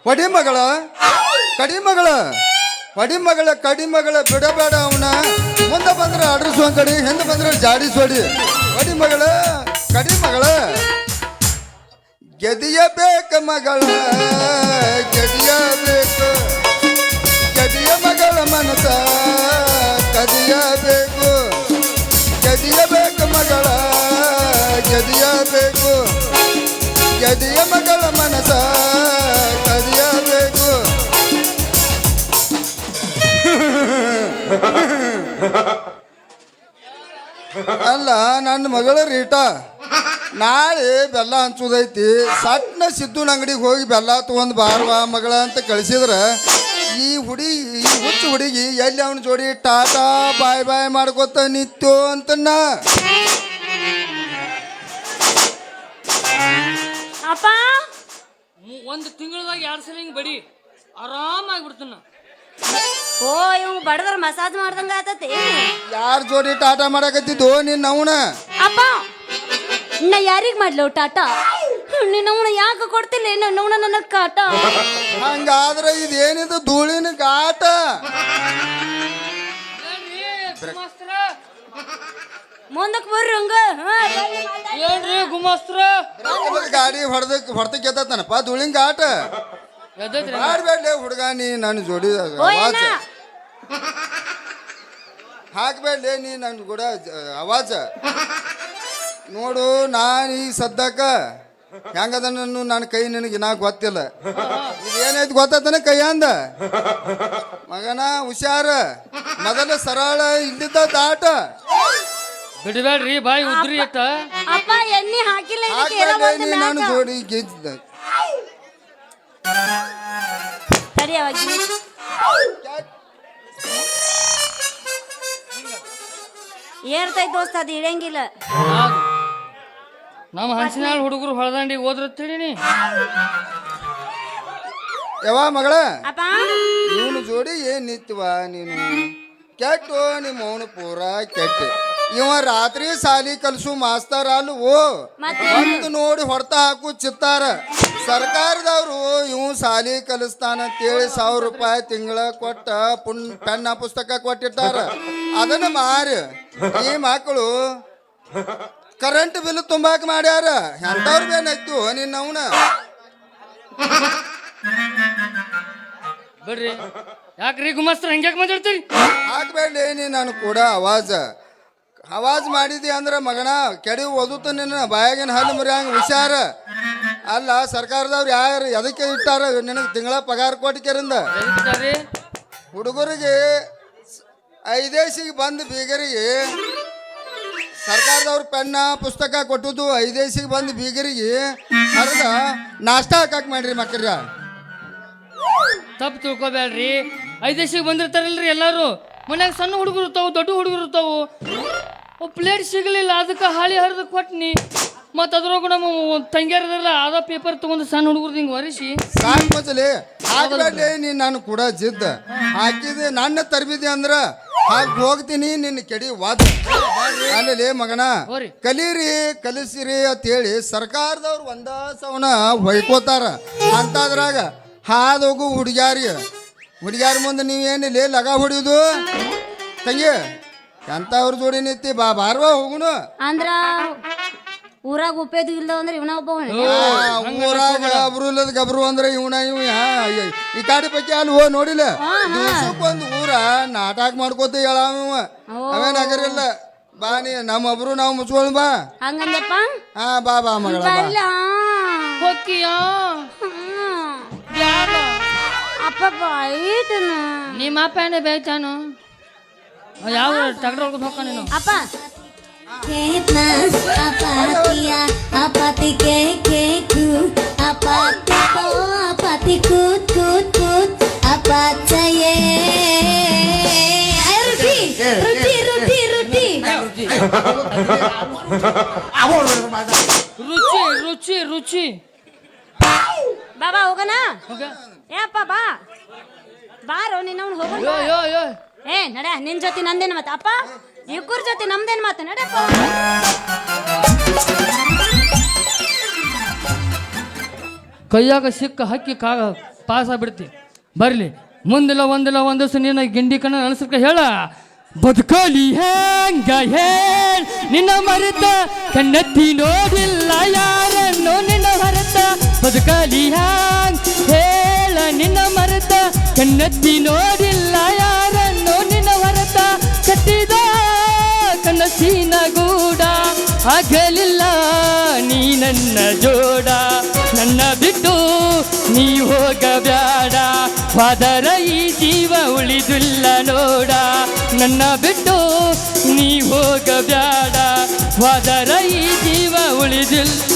ಪಡಿಮಗಳ ಕಡಿಮಗಳ ಪಡಿಮಗಳ ಕಡಿಮಗಳ ಬಿಡಬೇಡ ಅವನ ಮುಂದೆ ಬಂದ್ರೆ ಅಡ್ರಸುವ ಕಡಿ ಹಿಂದೆ ಬಂದ್ರೆ ಜಾಡಿಸೋಡಿ ಪಡಿಮಗಳ ಕಡಿಮಗಳ ಗೆದಿಯಬೇಕ ಮಗಳ ಗೆದಿಯಬೇಕು ಗೆದಿಯ ಮಗಳ ಮನಸ ಕದಿಯಬೇಕು ಗೆದಿಯಬೇಕು ಮಗಳ ಗೆದಿಯಬೇಕು ಗೆದಿಯ ಮಗಳ ಮನಸ ಕದಿಯಬೇಕು ಅಲ್ಲ ನನ್ನ ಮಗಳ ರೀಟಾ ನಾಳೆ ಬೆಲ್ಲ ಹಂಚುದೈತಿ ಸಟ್ನ ಸಿದ್ದುನ ಅಂಗಡಿಗೆ ಹೋಗಿ ಬೆಲ್ಲ ತಗೊಂಡ್ ಬಾರ್ವಾ ಮಗಳ ಅಂತ ಕಳಿಸಿದ್ರೆ ಈ ಹುಚ್ಚು ಹುಡುಗಿ ಎಲ್ಲಿ ಅವನ ಜೋಡಿ ಟಾಟಾ ಬಾಯ್ ಬಾಯ್ ಮಾಡ್ಕೊತ ನಿತ್ಯೋ ಅಂತನ್ನ ಅಪ್ಪ ಒಂದು ತಿಂಗಳದಾಗ 2 ಸಲ ಹಿಂಗೆ ಬಡಿ ಆರಾಮಾಗ್ಬಿಡ್ತಾನ. ಓ ಇವ್ ಬಡದ್ರ ಮಸಾಜ್ ಮಾಡ್ದಂಗ ಆತತಿ. ಯಾರ ಜೋಡಿ ಟಾಟಾ ಮಾಡಕತ್ತಿದ್ದು ನಿನ್ನ ಅವನ ಅಪ್ಪ ನಾ ಯಾರಿಗ್ ಮಾಡ್ಲೋ ಟಾಟಾ ನಿನ್ನವನ ಯಾಕೆ ಕೊಡ್ತಿಲ್ಲ ನನ್ನವನ ನನ್ನ ಕಾಟ ಹಂಗಾದ್ರೆ ಇದೇನಿದು ಧೂಳಿನ ಘಾಟ ಮುಂದಕ್ಕೆ ಬರ್ರಿ ಹಂಗ ಏನ್ರಿ ಗುಮಾಸ್ತ್ರ ಗಾಡಿ ಹೊಡೆದಕ್ಕೆತ್ತನಪ್ಪ ಧೂಳಿನ ಘಾಟ ಮಾಡ್ಬೇಡ್ಲೆ ಹುಡುಗ ನೀ ನನ್ನ ಜೋಡಿ ಅವಾಜ ಹಾಕ್ಬೇಡ್ಲೆ ನೀ ನನ್ನ ಕೂಡ ಅವಾಜ ನೋಡು ನಾನು ಈ ಸದ್ದಕ್ಕ ಹೆಂಗದ ನನ್ನ ಕೈ ನಿನಗೆ ನಾ ಗೊತ್ತಿಲ್ಲ ಇದೇನೈತಿ ಗೊತ್ತಾತನ ಕೈ ಅಂದ ಮಗನ ಹುಷಾರ ಮೊದಲ ಸರಳ ಇಲ್ಲಿದ್ದ ದಾಟ ಬಿಡಬೇಡ್ರಿ ಬಾಯಿ ಉದ್ರಿ ಅಟ್ಟ ಅಪ್ಪ ಎಣ್ಣೆ ಹಾಕಿಲ್ಲ ನಾನು ಜೋಡಿ ಗೆದ್ದ ಸರಿಯಾಗಿ ಏರ್ತೈತ್ ದೋಸ್ತ ಅದು ಇಳಂಗಿಲ್ಲ ನಮ್ಮ ಹಂಚಿನಾಳ ಹುಡುಗರು ಹೊಳದಂಡಿಗೆ ಹೋದ್ರತ್ತೀನಿ ಯಾವ ಮಗಳ ಅಪ್ಪ ಇವನು ಜೋಡಿ ಏನ್ ನಿತ್ವ ನೀನು ಕೆಟ್ಟು ನಿಮ್ಮ ಅವನು ಪೂರ ಕೆಟ್ಟ ಇವ ರಾತ್ರಿ ಸಾಲಿ ಕಲ್ಸು ಮಾಸ್ತಾರ ಅಲ್ಲು ಬಂದು ನೋಡಿ ಹೊಡ್ತಾ ಹಾಕು ಚಿತ್ತಾರ ಸರ್ಕಾರದವ್ರು ಇವ್ ಸಾಲಿ ಕಲಿಸ್ತಾನ ಅಂತೇಳಿ 1000 ರೂಪಾಯಿ ತಿಂಗಳ ಕೊಟ್ಟ ಪೆನ್ನ ಪುಸ್ತಕ ಕೊಟ್ಟಿಟ್ಟಾರ ಅದನ್ನ ಮಾರಿ ಈ ಮಕ್ಕಳು ಕರೆಂಟ್ ಬಿಲ್ ತುಂಬಾಕ ಮಾಡ್ಯಾರ ಎಂತವ್ರ ಬೇನಾಯ್ತು ನಿನ್ನ ಅವನ ಬಿಡ್ರಿ ಯಾಕ್ರಿ ಗುಮಾಸ್ತ್ರ ಹಂಗ್ಯಾಕ್ ಮಾತಾಡ್ತೀರಿ ಹಾಕ್ಬೇಡಿ ನೀ ನಾನು ಕೂಡ ಅವಾಜ್ ಮಾಡಿದಿ ಅಂದ್ರ ಮಗನ ಕೆಡಿ ಓದುತ್ತ ನಿನ್ನ ಬಾಯಾಗಿನ ಹಲ್ಲು ಮುರಿಯಂಗ ಹುಷಾರ ಅಲ್ಲ ಸರ್ಕಾರದವ್ರು ಯಾರು ಎದಕ್ಕೆ ಇಟ್ಟಾರ ನಿನಗೆ ತಿಂಗಳ ಪಗಾರ ಕೊಟ್ಟಿಕೆರಿಂದ ಹುಡುಗರಿಗೆ 5 ದೇಶಿಗೆ ಬಂದು ಬೀಗರಿಗೆ ಸರ್ಕಾರದವ್ರು ಪೆನ್ನ ಪುಸ್ತಕ ಕೊಟ್ಟದ್ದು 5 ದೇಶಿಗೆ ಬಂದು ಬೀಗರಿಗೆ ಹರಿದ ನಾಷ್ಟ ಹಾಕಕ್ ಮಾಡ್ರಿ ಮಕ್ಕಳ ತಪ್ಪು ತಿಳ್ಕೊಬೇಡ್ರಿ 5 ದೇಶಕ್ಕೆ ಬಂದಿರ್ತಾರಲ್ರಿ ಎಲ್ಲಾರು ಮನ್ಯಾಗ ಸಣ್ಣ ಹುಡುಗರು ಇರ್ತಾವು ದೊಡ್ಡ ಹುಡುಗರು ಇರ್ತಾವು ಪ್ಲೇಟ್ ಸಿಗಲಿಲ್ಲ ಅದಕ್ಕೆ ಹಾಳಿ ಹರಿದು ಕೊಟ್ನಿ ಮತ್ತು ಅದ್ರೊಳಗೆ ನಮ್ಮ ತಂಗ್ಯಾರದಲ್ಲ ಅದ ಪೇಪರ್ ತಗೊಂಡು ಸಣ್ಣ ಹುಡುಗರು ಹಿಂಗೆ ಒರೆಸಿ ಸಾಕು ಮಚಲಿ ಹಾಕ್ಬೇಡಿ ನೀನು ನಾನು ಕೂಡ ಜಿದ್ದ ಹಾಕಿದೆ ನನ್ನ ತರ್ಬಿದ್ದೆ ಅಂದ್ರ ಹಾಕಿ ಹೋಗ್ತೀನಿ ನಿನ್ನ ಕೆಡಿ ವಾದ ಅಲ್ಲಿ ಮಗನ ಕಲೀರಿ ಕಲಿಸಿರಿ ಅಂತೇಳಿ ಸರ್ಕಾರದವ್ರು ಒಂದ ಸವನ ಹೊಯ್ಕೋತಾರ ಅಂತದ್ರಾಗ ಹಾದೋಗು ಹುಡುಗ್ಯಾರ ಮುಂದೆ ನೀವೇನಿಲ್ಲ ಲಗ ಹೊಡಿಯೋದು ತಂಗಿ ಎಂತವ್ರ ಜೋಡಿ ನಿಂತಿ ಬಾರ್ವಾ ಹೋಗುನು ಅಂದ್ರ ಊರಾಗ ಉಪಯೋಗ ಇಲ್ಲ ಅಂದ್ರೆ ಇವನ ಒಬ್ಬ ಊರಾಗ ಅಬ್ರು ಇಲ್ಲದ ಗಬ್ರು ಅಂದ್ರೆ ಇವ ಈ ಕಾಡಿ ಪೈಕಿ ಅಲ್ಲಿ ನೋಡಿಲ್ಲ ದಿವ್ಸಕ್ಕೊಂದು ಊರ ನಾಟಕ ಮಾಡ್ಕೋತ ಹೇಳ ಅವೇನ್ ಆಗರಿಲ್ಲ ಬಾ ನೀ ನಮ್ಮೊಬ್ರು ನಾವು ಮುಚ್ಕೊಳ್ಳ ಬಾ ಹಂಗಂದಪ್ಪ ಬಾ ಬಾ ಮಗಳ ಅಪ್ಪ ಬಾಯ್ತನ ನಿಮ್ಮ ಅಪ್ಪ ಬೇಯ್ತಾನು ಯಾವ ಟ್ಯಾಕ್ಟರ್ ಹೊಡ್ಕೊಂಡು ಹೋಗ ನೀನು ಅಪ್ಪ Ketna apatia apati keku apati ko apati kut apataye ruti ರುಚಿ ಬಾಬಾ ಹೋಗಣ ಏ ಅಪ್ಪ ಬಾರೋ ನಿನ್ನ ಹೋಗೋಣ ಏ ನಡ ನಿನ್ ಜೊತೆ ನಂದೇನು ಮಾತು ಅಪ್ಪ ಇಬ್ಬರ ಜೊತೆ ನಮ್ದೇನು ಮಾತು ನಡಪ್ಪ ಕೈಯಾಗ ಸಿಕ್ಕ ಹಕ್ಕಿ ಪಾಸ್ ಆಗ್ಬಿಡ್ತಿ ಬರ್ಲಿ ಮುಂದಿಲ್ಲ ಒಂದು ದಿವಸ ನೀನು ಗಿಂಡಿ ಕಣ್ಣ ಅನಿಸ್ಕ ಹೇಳ ಬದುಕಲಿ ಹೆಂಗ ಹೇಳ್ ನಿನ್ನ ಮರೆತ ಕಣ್ಣೆತ್ತಿ ನೋಡಿಲ್ಲ ಯಾರನ್ನು ನಿನ್ನ ಹೊರತ ಬದುಕಲಿ ಹ್ಯಾಂಗ್ ಹೇಳ ನಿನ್ನ ಮರೆತ ಕಣ್ಣೆತ್ತಿ ನೋಡಿಲ್ಲ ಯಾರನ್ನು ನಿನ್ನ ಹೊರತ ಕಟ್ಟಿದ ಕನಸಿನ ಗೂಡ ಆಗಲಿಲ್ಲ ನೀ ನನ್ನ ಜೋಡ ನನ್ನ ಬಿಟ್ಟು ನೀ ಹೋಗಬ್ಯಾಡ ವಾದರ ಈ ಜೀವ ಉಳಿದಿಲ್ಲ ನೋಡ ನನ್ನ ಬಿಟ್ಟು ನೀ ಹೋಗಬ್ಯಾಡ ವಾದರ ಈ ಜೀವ ಉಳಿದಿಲ್ಲ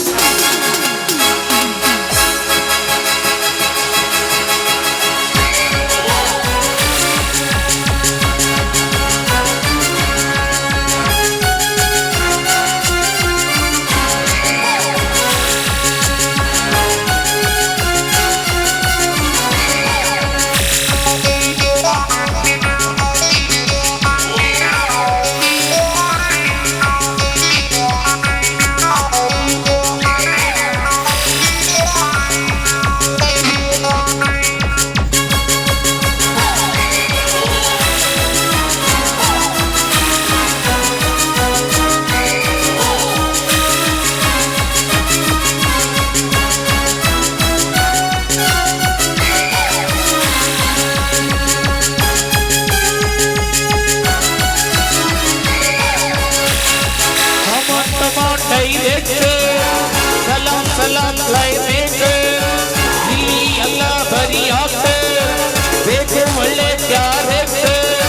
ಸಲಾಂ ಕ್ಲೈಮೇಟ್ ಇಲ್ಲಿ ಎಲ್ಲ ಬರೀ ಬೇಕು ಒಳ್ಳೆ ಕ್ಯಾರೆಕ್ಟರ್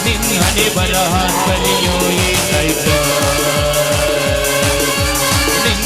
ನಿನ್ನ ಹಣೆ ಬರಹ ಕಲಿಯೋ